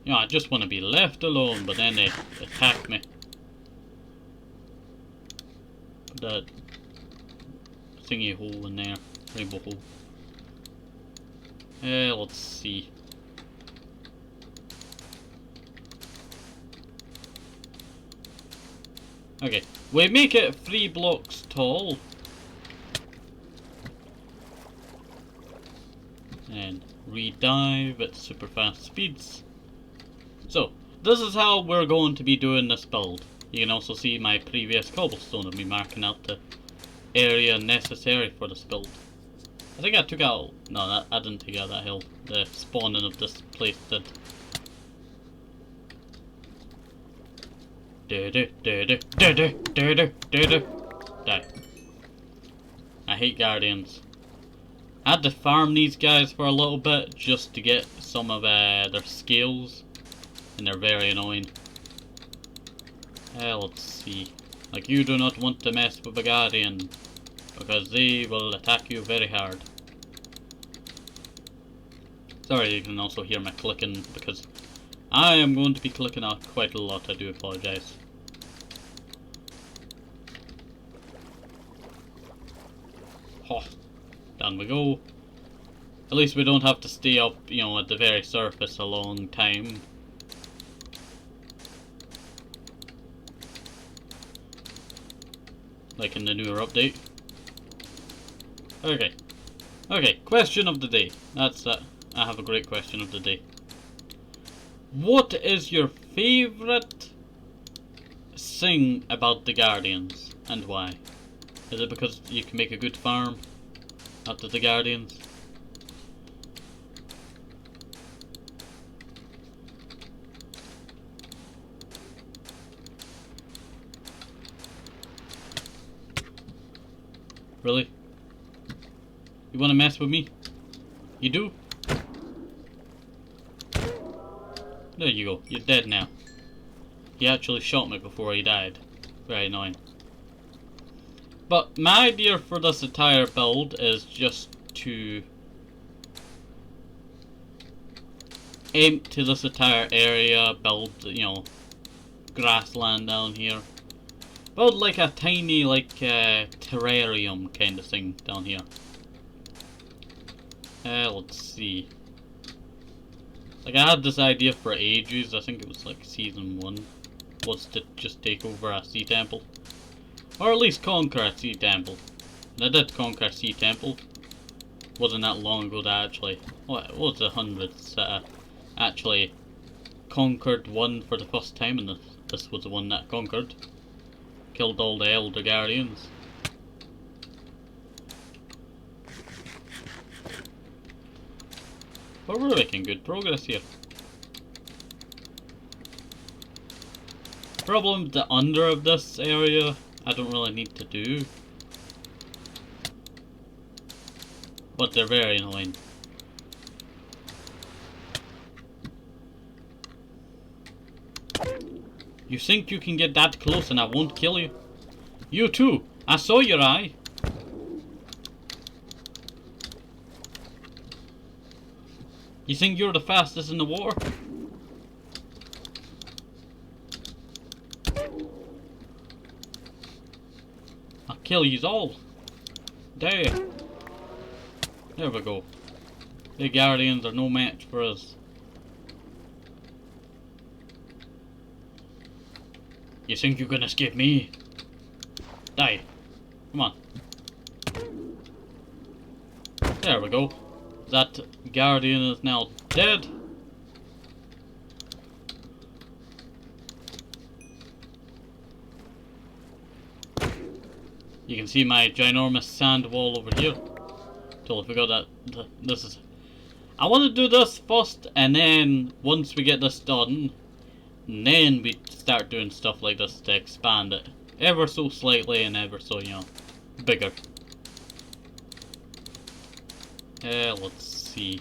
I just want to be left alone, but then they attack me. That thingy hole in there, rainbow hole. Let's see. Okay, we make it 3 blocks tall. And re-dive at super fast speeds. So, this is how we're going to be doing this build. You can also see my previous cobblestone of me marking out the area necessary for this build. I think I took out... No, I didn't take out that hill. The spawning of this place did. Die. I hate guardians. I had to farm these guys for a little bit just to get some of their skills, and they're very annoying. Let's see. Like, you do not want to mess with a guardian, because they will attack you very hard. Sorry, you can also hear me clicking, because I am going to be clicking out quite a lot. I do apologise. Oh, down we go. At least we don't have to stay up, you know, at the very surface a long time. Like in the newer update. Okay. Okay, question of the day. That's I have a great question of the day. What is your favourite thing about the Guardians, and why? Is it because you can make a good farm after the Guardians? Really? You wanna mess with me? You do? There you go, you're dead now. He actually shot me before he died. Very annoying. But my idea for this entire build is just to empty this entire area, build, you know, grassland down here. Build like a tiny, like, terrarium kind of thing down here. Let's see. Like, I had this idea for ages. I think it was like season 1. Was to just take over a sea temple. Or at least conquer a sea temple. And I did conquer a sea temple. Wasn't that long ago that actually... What it was the hundreds that I actually conquered one for the first time, and this was the one that I conquered. Killed all the Elder Guardians. But we're making good progress here. Problem, the under of this area, I don't really need to do. But they're very annoying. You think you can get that close and I won't kill you? You too! I saw your eye! You think you're the fastest in the water? I'll kill yous all. There. There we go. The Guardians are no match for us. You think you can escape me? Die. Come on. There we go. That Guardian is now dead. You can see my ginormous sand wall over here. Totally forgot that this is... I want to do this first, and then once we get this done, then we start doing stuff like this to expand it ever so slightly and ever so, you know, bigger. Let's see.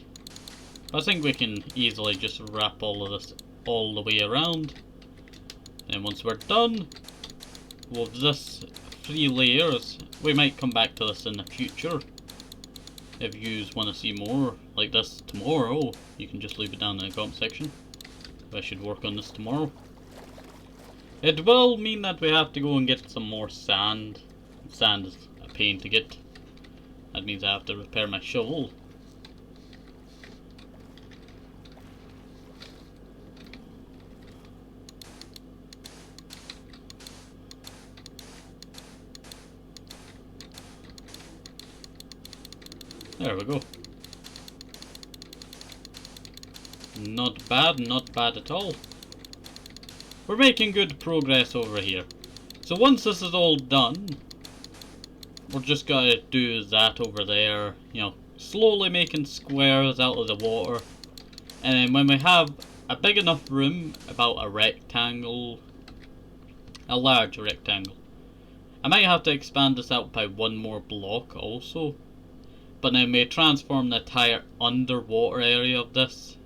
I think we can easily just wrap all of this all the way around. And once we're done with this 3 layers, we might come back to this in the future. If you want to see more like this tomorrow, you can just leave it down in the comment section. I should work on this tomorrow. It will mean that we have to go and get some more sand. Sand is a pain to get. That means I have to repair my shovel. There we go. Not bad at all. We're making good progress over here. So once this is all done, we're just gonna do that over there, you know, slowly making squares out of the water. And then when we have a big enough room, about a rectangle, a large rectangle, I might have to expand this out by one more block also. But then we transform the entire underwater area of this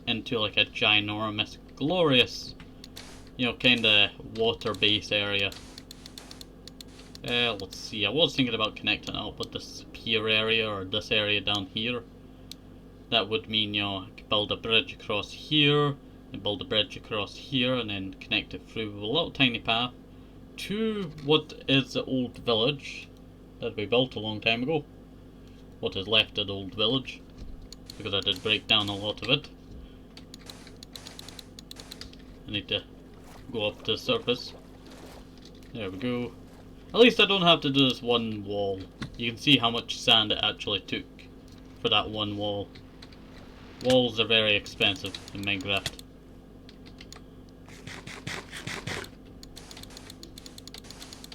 into like a ginormous, glorious, you know, kinda water base area. Let's see, I was thinking about connecting it up with this pier area or this area down here. That would mean, you know, I could build a bridge across here, and build a bridge across here, and then connect it through a little tiny path to what is the old village that we built a long time ago. What is left of the old village, because I did break down a lot of it. I need to go up to the surface. There we go. At least I don't have to do this one wall. You can see how much sand it actually took for that one wall. Walls are very expensive in Minecraft.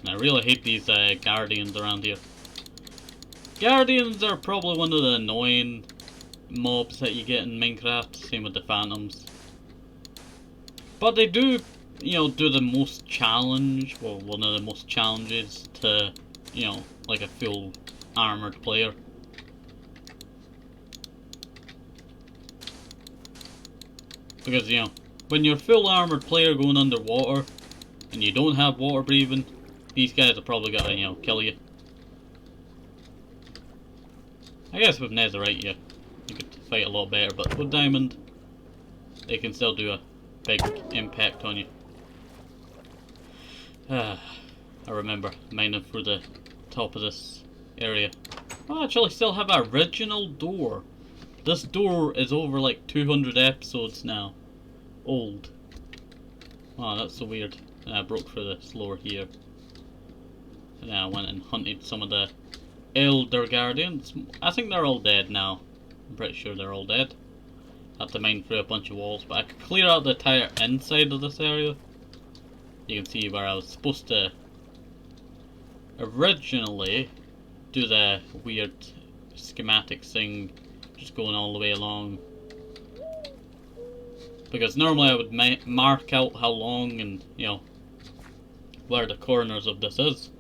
And I really hate these guardians around here. Guardians are probably one of the annoying mobs that you get in Minecraft, same with the phantoms. But they do, you know, do the most challenge, well, one of the most challenges to, you know, like a full armored player. Because, you know, when you're a full armored player going underwater, and you don't have water breathing, these guys are probably gonna, you know, kill you. I guess with netherite, yeah, you could fight a lot better, but with diamond, they can still do a big impact on you. I remember mining through the top of this area. Oh, I actually still have an original door. This door is over like 200 episodes now. Old. Oh, that's so weird. And I broke through the floor here. And then I went and hunted some of the Elder Guardians. I think they're all dead now. I'm pretty sure they're all dead. I had to mine through a bunch of walls, but I could clear out the entire inside of this area. You can see where I was supposed to originally do the weird schematics thing, just going all the way along. Because normally I would mark out how long and, you know, where the corners of this is.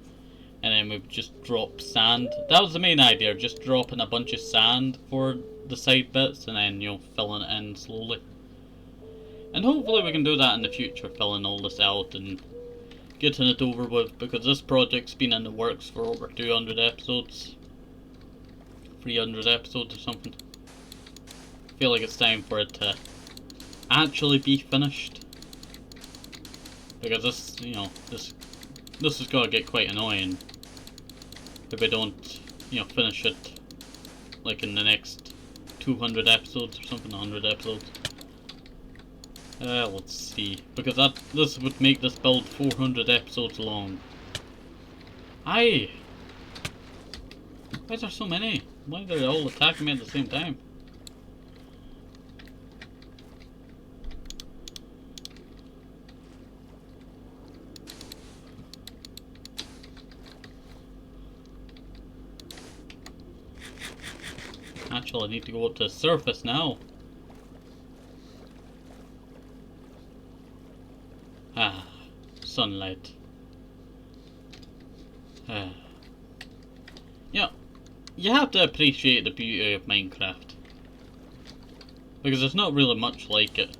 And then we would just drop sand. That was the main idea, just dropping a bunch of sand for the side bits and then, you know, filling it in slowly. And hopefully we can do that in the future, filling all this out and getting it over with, because this project's been in the works for over 200 episodes. 300 episodes or something. I feel like it's time for it to actually be finished. Because this, you know, this is gonna get quite annoying if we don't, you know, finish it like in the next 200 episodes or something, 100 episodes. Let's see, because this would make this build 400 episodes long. Why is there so many? Why are they all attacking me at the same time? Actually, I need to go up to the surface now. Ah, sunlight. Yeah, you have to appreciate the beauty of Minecraft. Because there's not really much like it.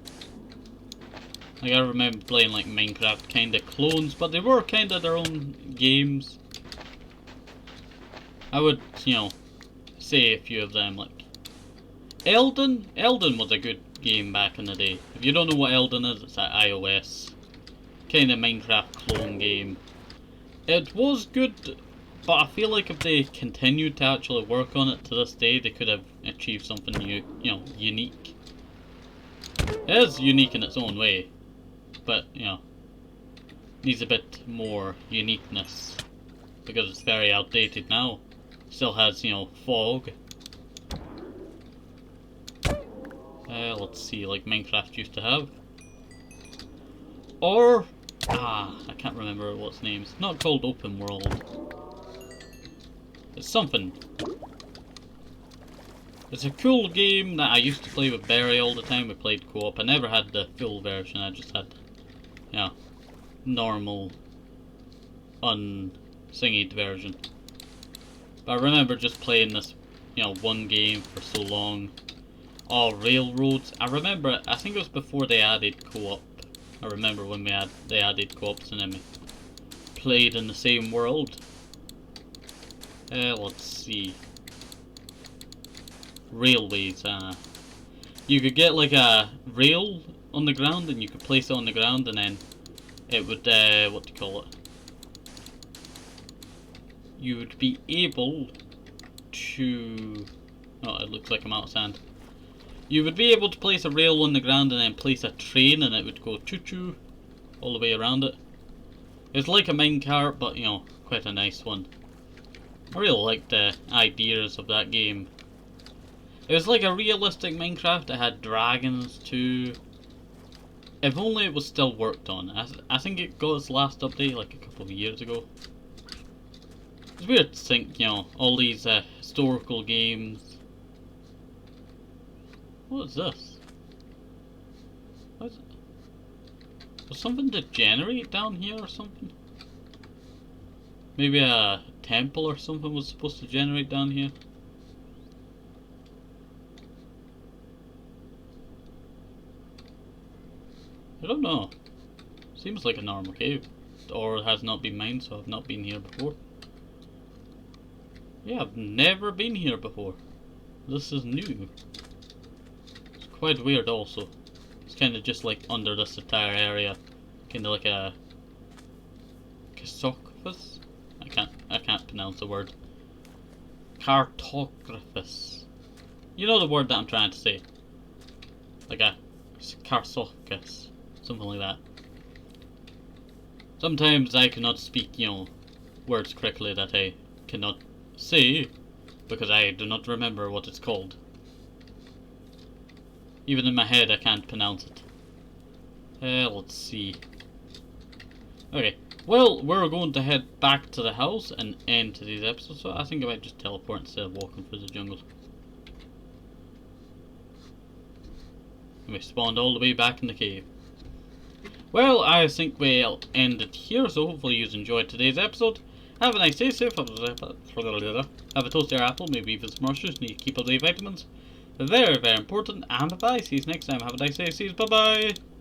Like, I remember playing like Minecraft kinda clones, but they were kinda their own games. I would, you know, say a few of them, like Elden was a good game back in the day. If you don't know what Elden is, it's an iOS kind of Minecraft clone game. It was good, but I feel like if they continued to actually work on it to this day, they could have achieved something new, you know, unique. It is unique in its own way, but, you know, needs a bit more uniqueness, because it's very outdated now. Still has, you know, fog. Let's see, like Minecraft used to have. Or, I can't remember what's name. It's not called open world. It's something. It's a cool game that I used to play with Barry all the time. We played co-op. I never had the full version. I just had, you know, normal, unsinged version. But I remember just playing this, you know, one game for so long. Oh, Railroads. I remember, I think it was before they added co-op. I remember when they added co-ops and then we played in the same world. Let's see. Railways. You could get like a rail on the ground and you could place it on the ground and then it would, what do you call it? You would be able to... Oh, it looks like I'm out of sand. You would be able to place a rail on the ground and then place a train and it would go choo-choo all the way around it. It's like a minecart, but, you know, quite a nice one. I really like the ideas of that game. It was like a realistic Minecraft. It had dragons too. If only it was still worked on. I think it got its last update like a couple of years ago. It's weird to think, you know, all these historical games. What is this? What is it? Was something degenerate down here or something? Maybe a temple or something was supposed to generate down here? I don't know. Seems like a normal cave. Or has not been mined, so I've not been here before. Yeah, I've never been here before. This is new. It's quite weird also. It's kind of just like under this entire area. Kind of like a... Casophus? I can't pronounce the word. Cartographus. You know the word that I'm trying to say. Like a... Carsochus. Something like that. Sometimes I cannot speak, you know, words correctly that I cannot say because I do not remember what it's called. Even in my head I can't pronounce it. Let's see. Okay, well, we're going to head back to the house and end today's episode, so I think I might just teleport instead of walking through the jungle. And we spawned all the way back in the cave. Well, I think we'll end it here, so hopefully you enjoyed today's episode. Have a nice day, safe, have a toasty or apple, maybe even some mushrooms, need to keep up the vitamins. Very, very important, and bye-bye, see you next time, have a nice day, see you, bye-bye!